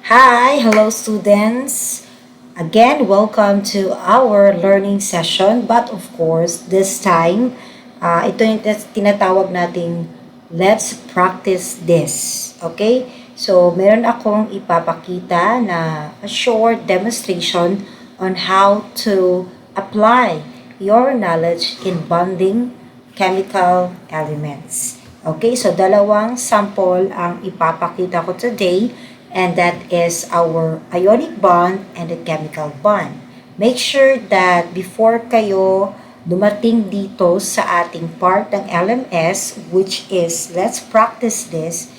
Hi, hello students. Again, welcome to our learning session. But of course, this time, ito yung tinatawag nating let's practice this. Okay? So, meron akong ipapakita na a short demonstration on how to apply your knowledge in bonding chemical elements. Okay, so dalawang sample ang ipapakita ko today, and that is our ionic bond and the chemical bond. Make sure that before kayo dumating dito sa ating part ng LMS, which is let's practice this,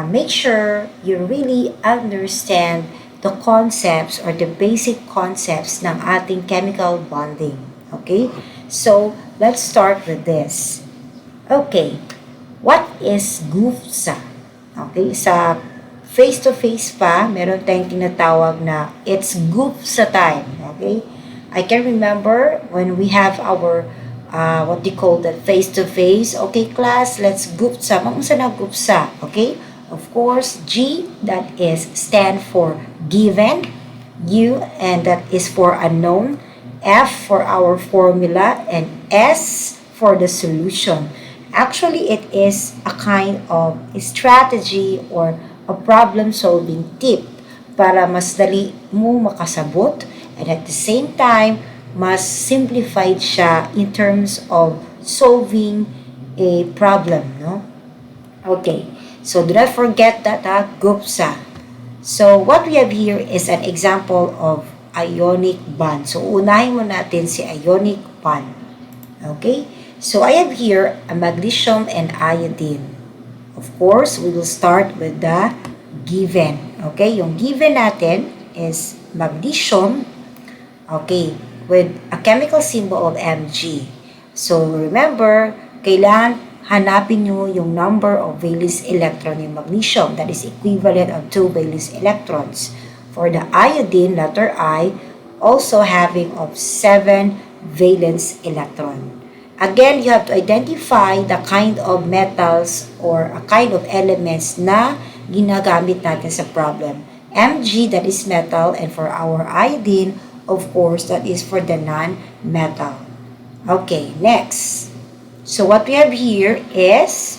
make sure you really understand the concepts or the basic concepts ng ating chemical bonding. Okay? So, let's start with this. Okay, what is GUFSA? Okay, sa face-to-face pa, meron tayong tinatawag na it's GUFSA time. Okay, I can remember when we have our, what do you call that, face-to-face. Okay, class, let's GUFSA. Maunsa na GUFSA? Okay, of course, G, that is stand for given. U, and that is for unknown. F for our formula, and S for the solution. Actually, it is a kind of strategy or a problem-solving tip para mas dali mo makasabot, and at the same time, mas simplified siya in terms of solving a problem, no? Okay, so do not forget that GUPSA. So what we have here is an example of ionic bond. So unahin mo natin si ionic bond. Okay? So I have here a magnesium and iodine. Of course, we will start with the given. Okay? Yung given natin is magnesium, okay, with a chemical symbol of Mg. So remember, kailangan hanapin nyo yung number of valence electron in magnesium that is equivalent of 2 valence electrons. For the iodine, letter I, also having of 7 valence electron. Again, you have to identify the kind of metals or a kind of elements na ginagamit natin sa problem. Mg, that is metal, and for our iodine, of course, that is for the non-metal. Okay, next. So what we have here is,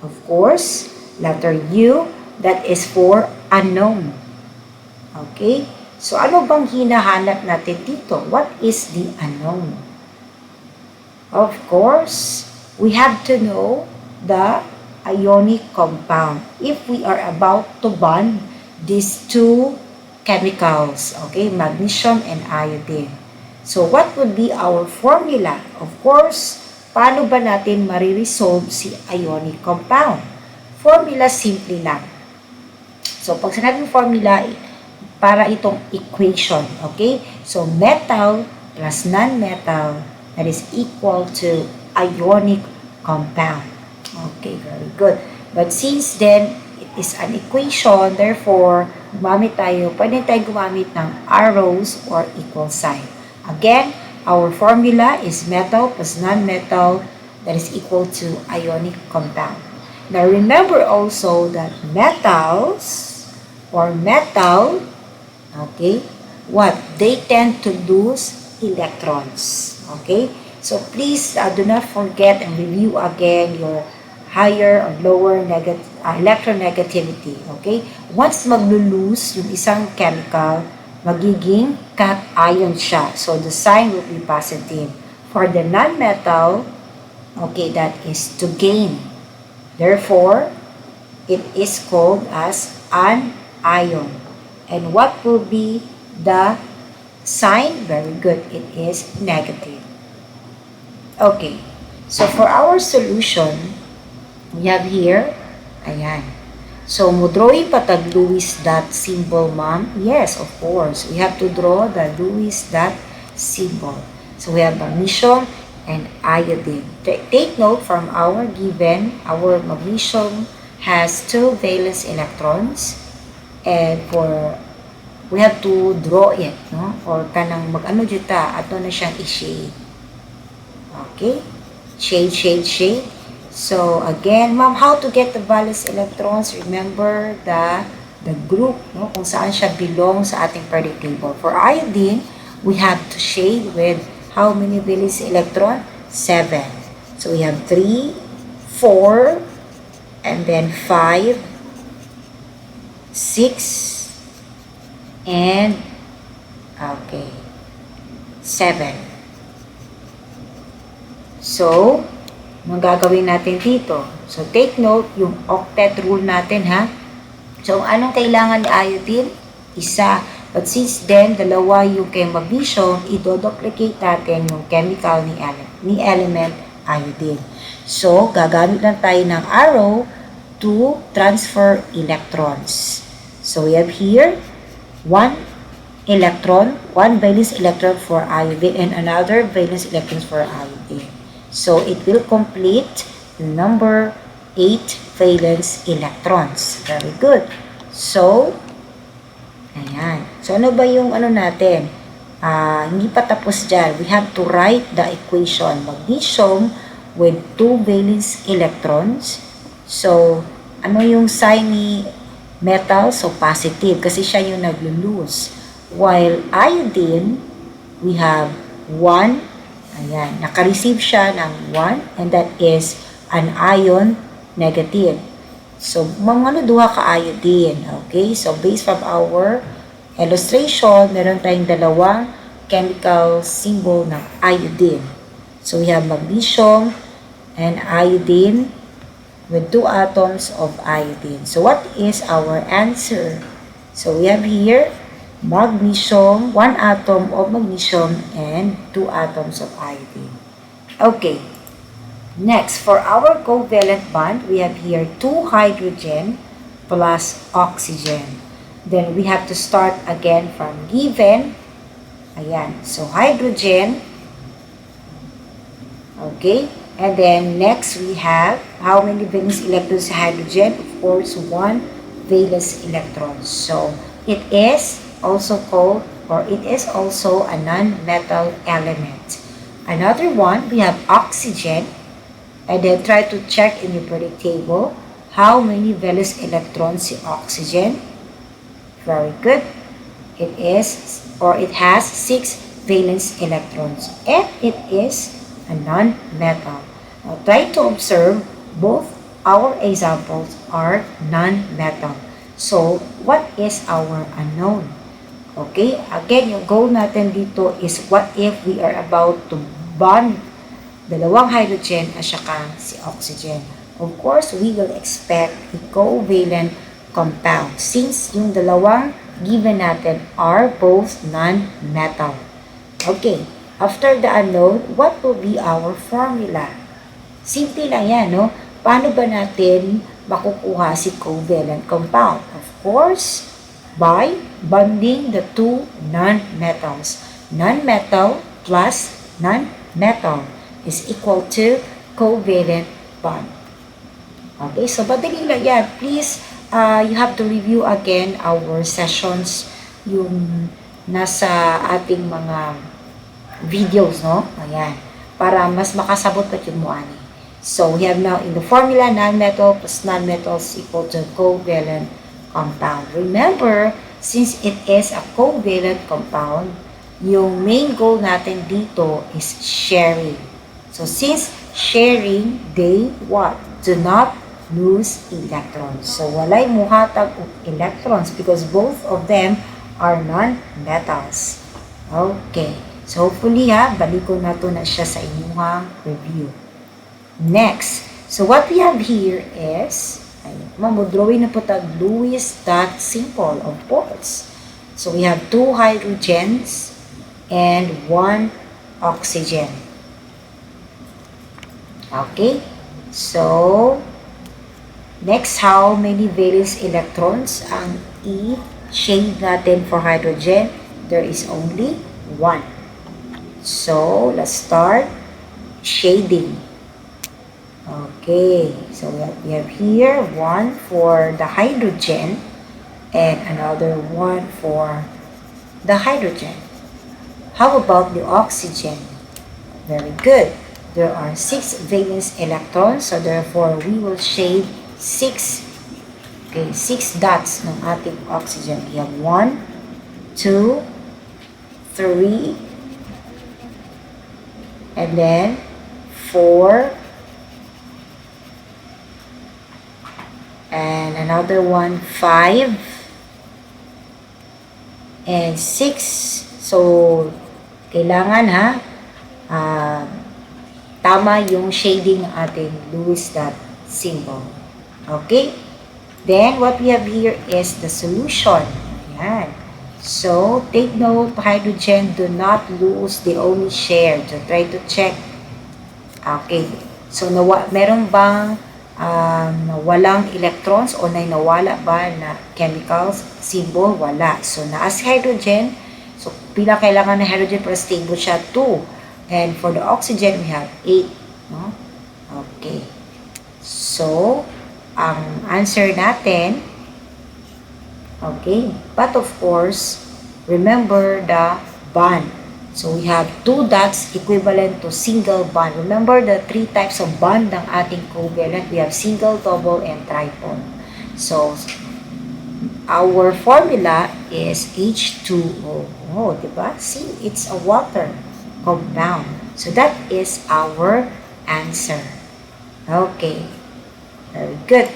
of course, letter U, that is for unknown. Okay? So ano bang hinahanap natin dito? What is the unknown? Of course, we have to know the ionic compound if we are about to bond these two chemicals, okay, magnesium and iodine. So what would be our formula? Of course, paano ba natin mariresolve si ionic compound? Formula simple lang. So pag sinabing formula, para itong equation, okay? So metal plus non-metal, that is equal to ionic compound. Okay, very good. But since then, it is an equation, therefore, pwede tayo gumamit ng arrows or equal sign. Again, our formula is metal plus non-metal, that is equal to ionic compound. Now, remember also that metals or metal, okay, what? They tend to lose electrons. Okay? So, please do not forget and review again your higher or lower electronegativity. Okay? Once maglo-lose yung isang chemical, magiging cation siya. So, the sign will be positive. For the non-metal, okay, that is to gain. Therefore, it is called as an ion. And what will be the sign? Very good. It is negative. Okay. So, for our solution, we have here, ayan. So, mo drawing patag Lewis dot symbol, ma'am? Yes, of course. We have to draw the Lewis dot symbol. So, we have magnesium and iodine. Take note from our given, our magnesium has 2 valence electrons. And we have to draw it, no? Or kanang mag-ano juta, ato na siyang i-shade. Okay? Shade. So, again, ma'am, how to get the valence electrons? Remember the the group, no, kung saan siya belong sa ating periodic table. For iodine, we have to shade with how many valence electron? 7. So we have 3, 4, and then 5, 6, and okay, 7. So, anong gagawin natin dito? So, take note yung octet rule natin, ha? So, anong kailangan ni iodine? Isa. But since then, dalawa yung kay magnesium, i-duplicate natin yung chemical ni element iodine. So, gagamit lang tayo ng arrow to transfer electrons. So, we have here 1 electron, 1 valence electron for iodine and another valence electron for iodine. So, it will complete the number 8 valence electrons. Very good. So, ayan. So, ano ba yung ano natin? Hindi pa tapos dyan. We have to write the equation. Magnesium with 2 valence electrons. So, ano yung sign ni metal? So, positive kasi siya yung naglo-lose. While iodine, we have 1. Ayan, naka-receive siya ng 1 and that is an ion negative. So, mga duha ka iodine. Okay, so based from our illustration, meron tayong dalawang chemical symbol ng iodine. So, we have magnesium and iodine with 2 atoms of iodine. So, what is our answer? So, we have here magnesium, 1 atom of magnesium and 2 atoms of iodine. Okay. Next, for our covalent bond, we have here 2 hydrogen plus oxygen. Then we have to start again from given. Ayan. So, hydrogen. Okay. And then next we have how many valence electrons sa hydrogen? Of course, 1 valence electron. So, it is also called, or it is also a non-metal element. Another one, we have oxygen, and then try to check in your periodic table how many valence electrons si oxygen. Very good. It is, or it has 6 valence electrons, and it is a non-metal. Now, try to observe both our examples are non-metal. So, what is our unknown? Okay, again, yung goal natin dito is what if we are about to bond dalawang hydrogen at saka si oxygen. Of course, we will expect a covalent compound since yung dalawang given natin are both non-metal. Okay, after the unknown, what will be our formula? Simple lang yan, no? Paano ba natin makukuha si covalent compound? Of course, by bonding the 2 non-metals. Non-metal plus non-metal is equal to covalent bond. Okay, so madali lang yan. Please, you have to review again our sessions, yung nasa ating mga videos, no? Ayan, para mas makasabot pa yun mo, ani. So, we have now in the formula, non-metal plus non-metal is equal to covalent compound. Remember, since it is a covalent compound, yung main goal natin dito is sharing. So, since sharing, they what? Do not lose electrons. So, walay muhatag og electrons because both of them are non-metals. Okay. So, hopefully balikon na to na siya sa inyong review. Next. So, what we have here is mamudrawin na po tag Lewis dot simple, of course. So, we have 2 hydrogens and 1 oxygen. Okay. So, next, how many valence electrons ang i-shade natin for hydrogen? There is only 1. So, let's start shading. Okay, so we have here 1 for the hydrogen and another 1 for the hydrogen. How about the oxygen? Very good. There are 6 valence electrons, so therefore we will shade 6 Okay, 6 dots ng ating oxygen. We have 1, 2, 3, and then 4, and another one, 5, and 6. So, kailangan tama yung shading ng ating Lewis dot symbol. Okay? Then, what we have here is the solution. Yan. So, take note, hydrogen do not lose, they only share. So, try to check. Okay. So, meron bang walang electrons o nawala ba na chemicals symbol? Wala. So, naas hydrogen. So, pila kailangan ng hydrogen para stable siya? 2. And for the oxygen, we have 8. No? Okay. So, ang answer natin, okay, but of course, remember the bond. So, we have 2 dots equivalent to single bond. Remember the 3 types of bond ng ating covalent. We have single, double, and triple. So, our formula is H2O. Oh, diba? See, it's a water compound. So, that is our answer. Okay. Very good.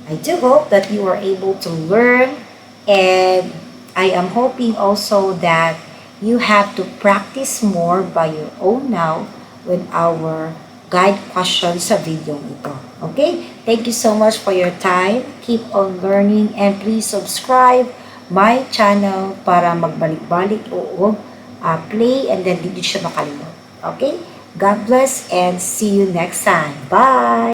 I do hope that you are able to learn, and I am hoping also that you have to practice more by your own now with our guide questions sa video ito. Okay? Thank you so much for your time. Keep on learning, and please subscribe my channel para magbalik-balik o play, and then hindi siya makalimot. Okay? God bless and see you next time. Bye!